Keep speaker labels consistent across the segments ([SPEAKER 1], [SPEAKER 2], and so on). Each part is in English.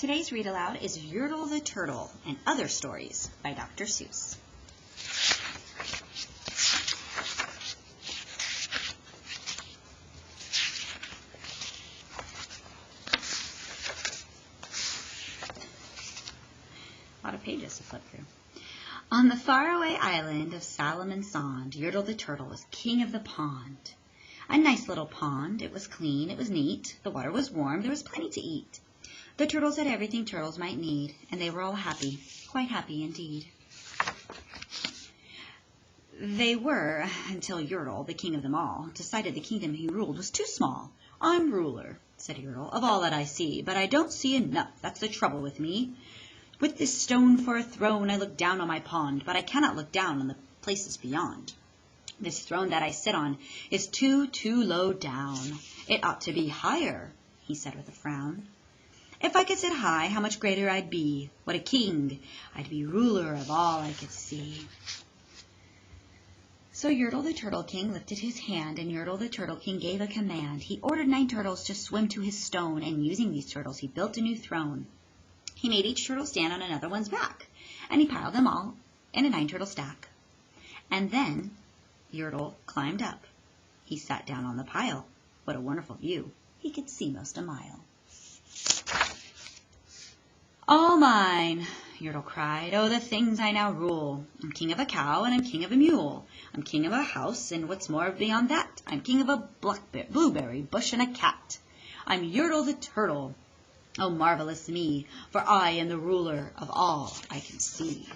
[SPEAKER 1] Today's read aloud is Yertle the Turtle and Other Stories by Dr. Seuss. A lot of pages to flip through. On the faraway island of Salomon Sond, Yertle the Turtle was king of the pond. A nice little pond. It was clean. It was neat. The water was warm. There was plenty to eat. The turtles had everything turtles might need, and they were all happy, quite happy indeed. They were, until Yertle, the king of them all, decided the kingdom he ruled was too small. "I'm ruler," said Yertle, "of all that I see, but I don't see enough. That's the trouble with me. With this stone for a throne, I look down on my pond, but I cannot look down on the places beyond. This throne that I sit on is too low down. It ought to be higher," he said with a frown. "If I could sit high, how much greater I'd be. What a king! I'd be ruler of all I could see." So Yertle the Turtle King lifted his hand, and Yertle the Turtle King gave a command. He ordered 9 turtles to swim to his stone, and using these turtles he built a new throne. He made each turtle stand on another one's back, and he piled them all in a 9-turtle stack. And then Yertle climbed up. He sat down on the pile. What a wonderful view! He could see most a mile. "All mine," Yertle cried. "Oh, the things I now rule. I'm king of a cow, and I'm king of a mule. I'm king of a house, and what's more beyond that, I'm king of a blueberry bush and a cat. I'm Yertle the Turtle. Oh, marvelous me, for I am the ruler of all I can see."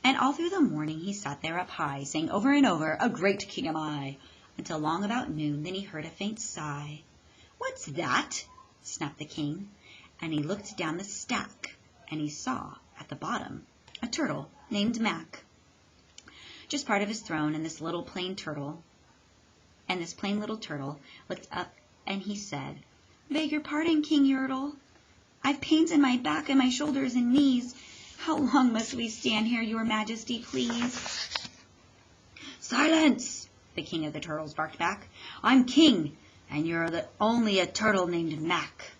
[SPEAKER 1] And all through the morning he sat there up high, saying over and over, "A great king am I," until long about noon. Then he heard a faint sigh. "What's that?" snapped the king. And he looked down the stack, and he saw at the bottom a turtle named Mac. Just part of his throne, and this plain little turtle looked up, and he said, "Beg your pardon, King Yertle. I've pains in my back and my shoulders and knees. How long must we stand here, your majesty, please?" "Silence!" the king of the turtles barked back. "I'm king, and you're only a turtle named Mac.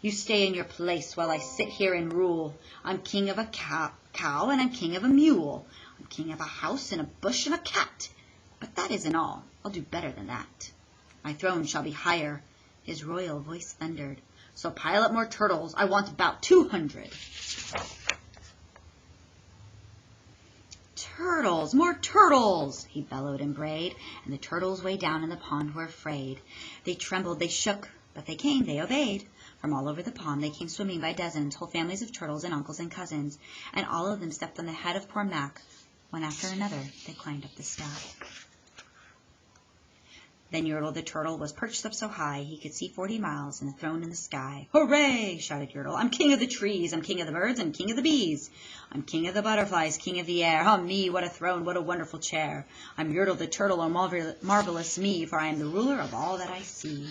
[SPEAKER 1] You stay in your place while I sit here and rule. I'm king of a cow, and I'm king of a mule. I'm king of a house and a bush and a cat. But that isn't all. I'll do better than that. My throne shall be higher," his royal voice thundered. "So pile up more turtles. I want about 200. "Turtles, more turtles!" he bellowed and brayed, and the turtles way down in the pond were afraid. They trembled, they shook, but they came, they obeyed. From all over the pond they came swimming by dozens, whole families of turtles and uncles and cousins, and all of them stepped on the head of poor Mac. One after another they climbed up the stack. Then Yertle the Turtle was perched up so high he could see 40 miles and the throne in the sky. "Hooray!" shouted Yertle. "I'm king of the trees, I'm king of the birds, I'm king of the bees. I'm king of the butterflies, king of the air. Oh me, what a throne, what a wonderful chair. I'm Yertle the Turtle, oh marvelous me, for I am the ruler of all that I see."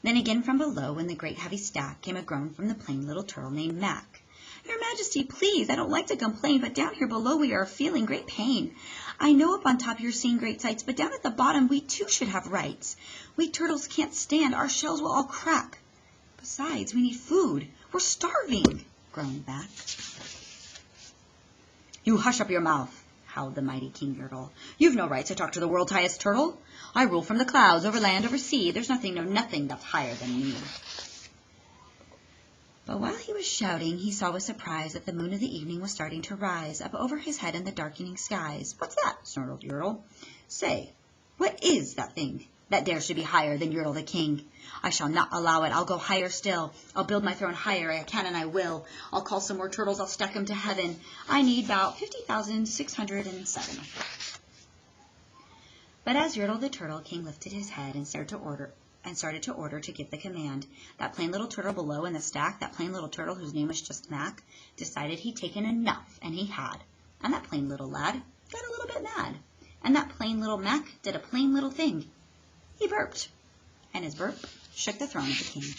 [SPEAKER 1] Then again from below in the great heavy stack came a groan from the plain little turtle named Mac. "Your Majesty, please, I don't like to complain, but down here below we are feeling great pain. I know up on top you're seeing great sights, but down at the bottom we too should have rights. We turtles can't stand, our shells will all crack. Besides, we need food. We're starving," groaned Mac. "You hush up your mouth," howled the mighty King Yertle. "You've no right to talk to the world's highest turtle. I rule from the clouds, over land, over sea. There's nothing, no nothing that's higher than me." But while he was shouting, he saw with surprise that the moon of the evening was starting to rise up over his head in the darkening skies. "What's that?" snarled Yertle. "Say, what is that thing that dares to be higher than Yertle the king? I shall not allow it. I'll go higher still. I'll build my throne higher. I can and I will. I'll call some more turtles. I'll stack them to heaven. I need about 50,607. But as Yertle the Turtle King lifted his head and started to order to give the command, that plain little turtle below in the stack, that plain little turtle whose name was just Mac, decided he'd taken enough, and he had. And that plain little lad got a little bit mad. And that plain little Mac did a plain little thing. He burped, and his burp shook the throne of the king.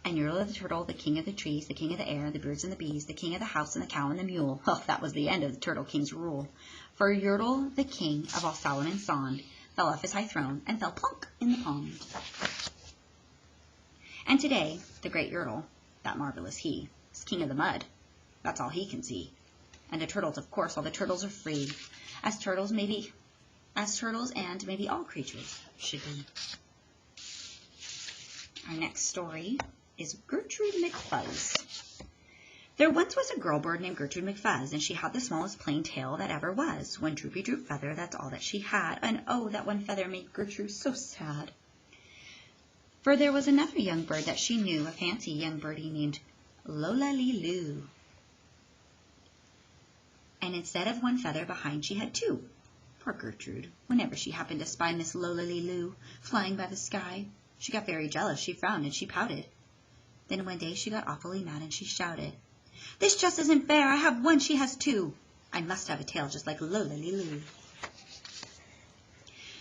[SPEAKER 1] And Yertle the Turtle, the king of the trees, the king of the air, the birds and the bees, the king of the house and the cow and the mule, that was the end of the Turtle King's rule. For Yertle, the king of all Salomon Sond, fell off his high throne, and fell plunk in the pond. And today, the great Yertle, that marvelous he, is king of the mud. That's all he can see. And the turtles, of course, all the turtles are free, as turtles and maybe all creatures should be. Our next story is Gertrude McFuzz. There once was a girl bird named Gertrude McFuzz, and she had the smallest plain tail that ever was. One droopy droop feather, that's all that she had. And oh, that one feather made Gertrude so sad. For there was another young bird that she knew, a fancy young birdie named Lola-lee-loo. And instead of one feather behind, she had two. Poor Gertrude, whenever she happened to spy Miss Lola-lee-loo flying by the sky, she got very jealous, she frowned, and she pouted. Then one day she got awfully mad, and she shouted, "This just isn't fair, I have one, she has two. I must have a tail just like Lola-lee-loo."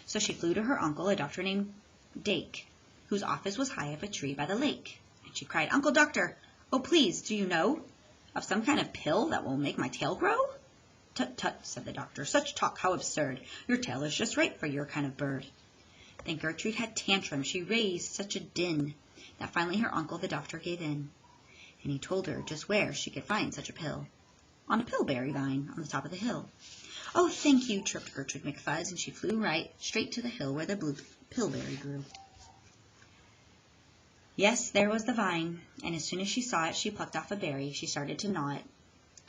[SPEAKER 1] So she flew to her uncle, a doctor named Dake, whose office was high up a tree by the lake. And she cried, "Uncle Doctor, oh please, do you know of some kind of pill that will make my tail grow?" "Tut, tut," said the doctor, "such talk, how absurd. Your tail is just right for your kind of bird." Then Gertrude had tantrum. She raised such a din that finally her uncle, the doctor, gave in. And he told her just where she could find such a pill. On a pillberry vine on the top of the hill. "Oh, thank you," chirped Gertrude McFuzz, and she flew right straight to the hill where the blue pillberry grew. Yes, there was the vine, and as soon as she saw it, she plucked off a berry. She started to gnaw it.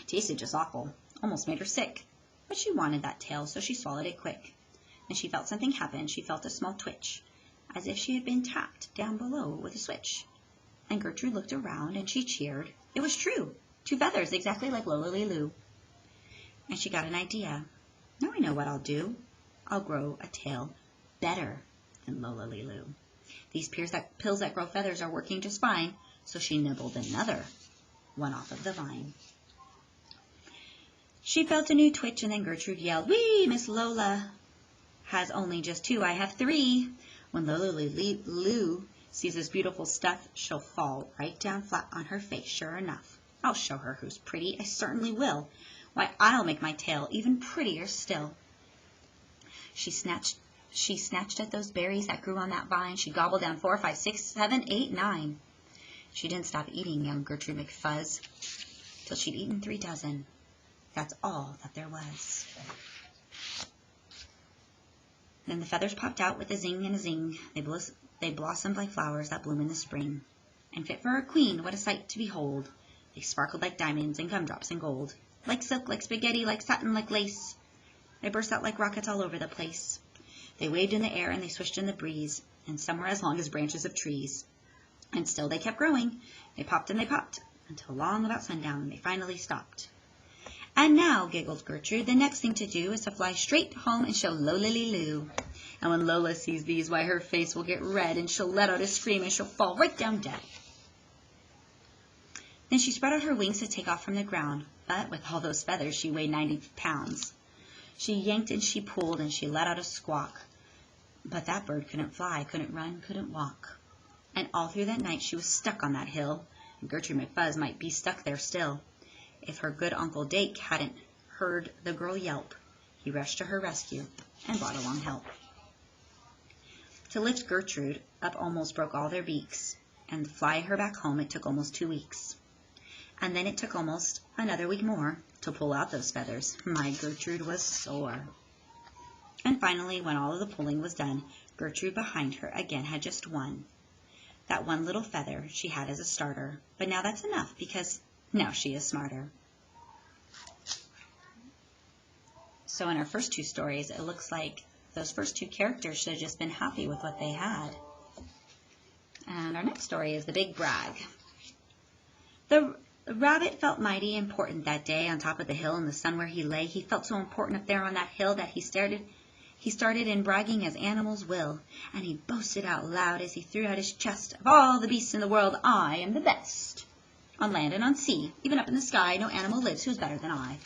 [SPEAKER 1] It tasted just awful, almost made her sick. But she wanted that tail, so she swallowed it quick. Then she felt something happen. She felt a small twitch, as if she had been tapped down below with a switch. And Gertrude looked around, and she cheered. It was true. 2 feathers, exactly like Lola-lee-loo. And she got an idea. "Now I know what I'll do. I'll grow a tail better than Lola-lee-loo. These pills that grow feathers are working just fine." So she nibbled another one off of the vine. She felt a new twitch, and then Gertrude yelled, "Whee! Miss Lola has only just 2. I have 3. When Lola-lee-loo sees this beautiful stuff, she'll fall right down flat on her face, sure enough. I'll show her who's pretty. I certainly will. Why, I'll make my tail even prettier still." She snatched at those berries that grew on that vine. She gobbled down 4, 5, 6, 7, 8, 9. She didn't stop eating, young Gertrude McFuzz, till she'd eaten 3 dozen. That's all that there was. Then the feathers popped out with a zing and a zing. They blossomed like flowers that bloom in the spring. And fit for a queen, what a sight to behold. They sparkled like diamonds and gumdrops and gold. Like silk, like spaghetti, like satin, like lace. They burst out like rockets all over the place. They waved in the air and they swished in the breeze, and some were as long as branches of trees. And still they kept growing. They popped, until long about sundown they finally stopped. "And now," giggled Gertrude, "the next thing to do is to fly straight home and show Lola-lee-loo. And when Lola sees these, why, her face will get red, and she'll let out a scream, and she'll fall right down dead." Then she spread out her wings to take off from the ground, but with all those feathers she weighed 90 pounds. She yanked and she pulled, and she let out a squawk. But that bird couldn't fly, couldn't run, couldn't walk. And all through that night she was stuck on that hill, and Gertrude McFuzz might be stuck there still. If her good Uncle Dake hadn't heard the girl yelp, he rushed to her rescue and brought along help. To lift Gertrude up almost broke all their beaks, and to fly her back home it took almost 2 weeks. And then it took almost another week more to pull out those feathers. My Gertrude was sore. And finally, when all of the pulling was done, Gertrude behind her again had just one. That one little feather she had as a starter, but now that's enough because now she is smarter. So in our first 2 stories, it looks like those first 2 characters should have just been happy with what they had. And our next story is The Big Brag. The rabbit felt mighty important that day on top of the hill in the sun where he lay. He felt so important up there on that hill that he started in bragging as animals will, and he boasted out loud as he threw out his chest, "Of all the beasts in the world, I am the best. On land and on sea, even up in the sky, no animal lives who is better than I."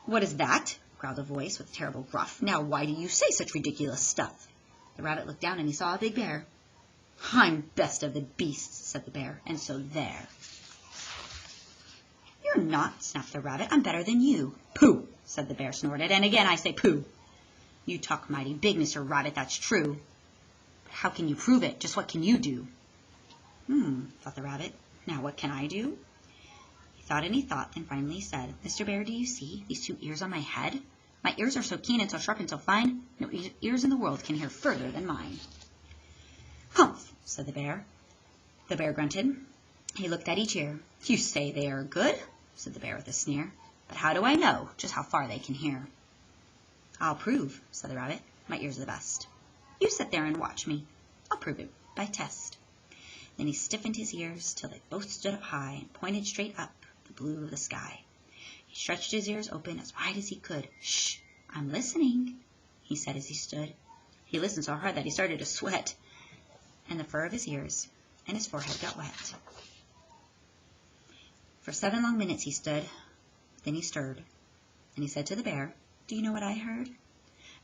[SPEAKER 1] "What is that?" growled a voice with a terrible gruff. "Now why do you say such ridiculous stuff?" The rabbit looked down and he saw a big bear. "I'm best of the beasts," said the bear, "and so there." "You're not," snapped the rabbit. "I'm better than you." "Pooh," said the bear, snorted, "and again I say pooh." You talk mighty big, Mr. Rabbit, that's true. But how can you prove it? Just what can you do? Thought the rabbit. Now what can I do? He thought and he thought, then finally he said, Mr. Bear, do you see these 2 ears on my head? My ears are so keen and so sharp and so fine, no ears in the world can hear further than mine. Humph, said the bear. The bear grunted. He looked at each ear. You say they are good, said the bear with a sneer. But how do I know just how far they can hear? I'll prove, said the rabbit. My ears are the best. You sit there and watch me. I'll prove it by test. Then he stiffened his ears till they both stood up high and pointed straight up the blue of the sky. He stretched his ears open as wide as he could. Shh, I'm listening, he said as he stood. He listened so hard that he started to sweat, and the fur of his ears and his forehead got wet. For 7 long minutes he stood, then he stirred, and he said to the bear, Do you know what I heard?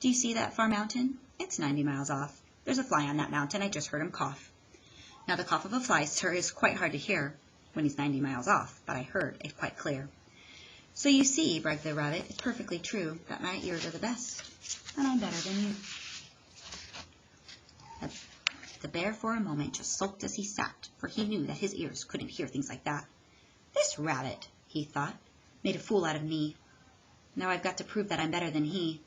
[SPEAKER 1] Do you see that far mountain? It's 90 miles off. There's a fly on that mountain. I just heard him cough. Now the cough of a fly, sir, is quite hard to hear when he's 90 miles off, but I heard it quite clear. So you see, bragged the rabbit, it's perfectly true that my ears are the best, and I'm better than you. The bear for a moment just sulked as he sat, for he knew that his ears couldn't hear things like that. This rabbit, he thought, made a fool out of me. Now I've got to prove that I'm better than he.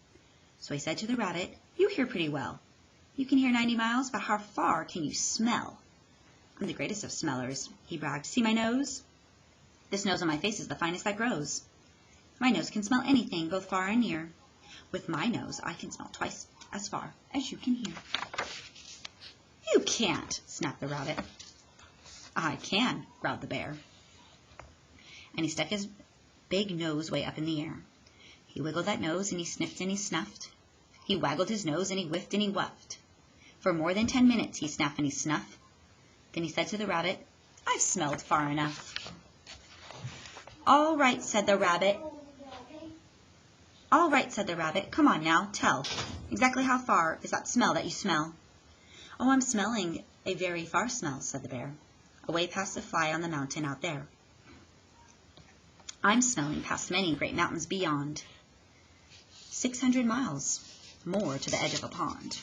[SPEAKER 1] So he said to the rabbit, You hear pretty well. You can hear 90 miles, but how far can you smell? I'm the greatest of smellers, he bragged. See my nose? This nose on my face is the finest that grows. My nose can smell anything, both far and near. With my nose, I can smell twice as far as you can hear. You can't, snapped the rabbit. I can, growled the bear. And he stuck his big nose way up in the air. He wiggled that nose, and he sniffed and he snuffed. He waggled his nose, and he whiffed and he wuffed. For more than 10 minutes he snapped and he snuffed. Then he said to the rabbit, I've smelled far enough. All right, said the rabbit. All right, said the rabbit. Come on now, tell. Exactly how far is that smell that you smell? Oh, I'm smelling a very far smell, said the bear. Away past the fly on the mountain out there. I'm smelling past many great mountains beyond. 600 miles more to the edge of a pond.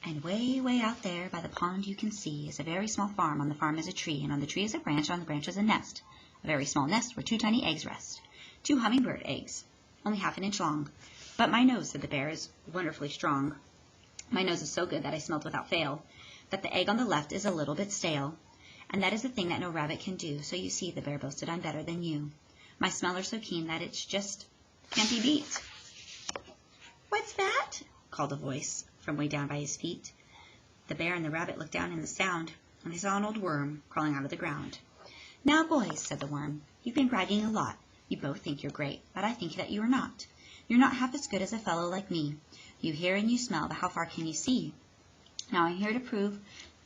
[SPEAKER 1] And way, way out there by the pond you can see is a very small farm. On the farm is a tree, and on the tree is a branch, on the branch is a nest. A very small nest where 2 tiny eggs rest. 2 hummingbird eggs, only half an inch long. But my nose, said the bear, is wonderfully strong. My nose is so good that I smelled without fail, that the egg on the left is a little bit stale. And that is a thing that no rabbit can do. So you see, the bear boasted, I'm better than you. My smell are so keen that it's just can't be beat. What's that? Called a voice from way down by his feet. The bear and the rabbit looked down in the sound, and they saw an old worm crawling out of the ground. Now, boys, said the worm, you've been bragging a lot. You both think you're great, but I think that you are not. You're not half as good as a fellow like me. You hear and you smell, but how far can you see? Now I'm here to prove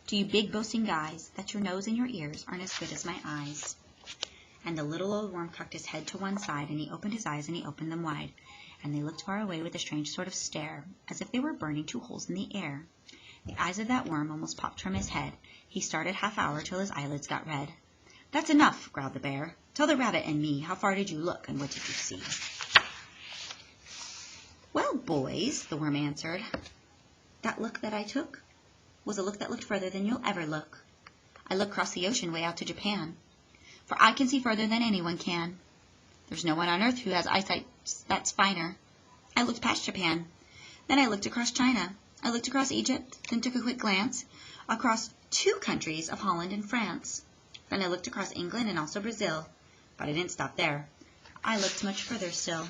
[SPEAKER 1] to you big boasting guys that your nose and your ears aren't as good as my eyes. And the little old worm cocked his head to one side, and he opened his eyes and he opened them wide, and they looked far away with a strange sort of stare, as if they were burning 2 holes in the air. The eyes of that worm almost popped from his head. He started half-hour till his eyelids got red. That's enough, growled the bear. Tell the rabbit and me, how far did you look, and what did you see? Well, boys, the worm answered, that look that I took was a look that looked further than you'll ever look. I looked across the ocean way out to Japan, for I can see further than anyone can. There's no one on earth who has eyesight that's finer. I looked past Japan. Then I looked across China. I looked across Egypt, then took a quick glance across 2 countries of Holland and France. Then I looked across England and also Brazil. But I didn't stop there. I looked much further still,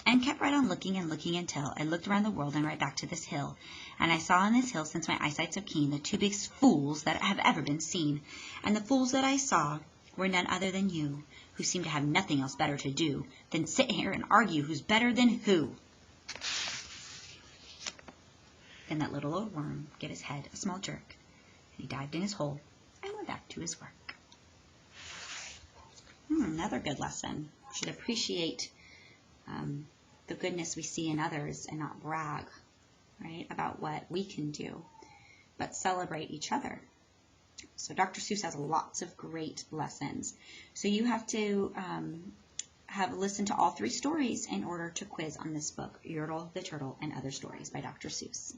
[SPEAKER 1] and kept right on looking and looking until I looked around the world and right back to this hill. And I saw on this hill, since my eyesight's so keen, the 2 biggest fools that have ever been seen. And the fools that I saw were none other than you, who seem to have nothing else better to do than sit here and argue who's better than who. Then that little old worm gave his head a small jerk, and he dived in his hole and went back to his work. Another good lesson. We should appreciate the goodness we see in others and not brag, right, about what we can do, but celebrate each other. So Dr. Seuss has lots of great lessons. So you have to have listened to all 3 stories in order to quiz on this book, Yertle, the Turtle, and Other Stories by Dr. Seuss.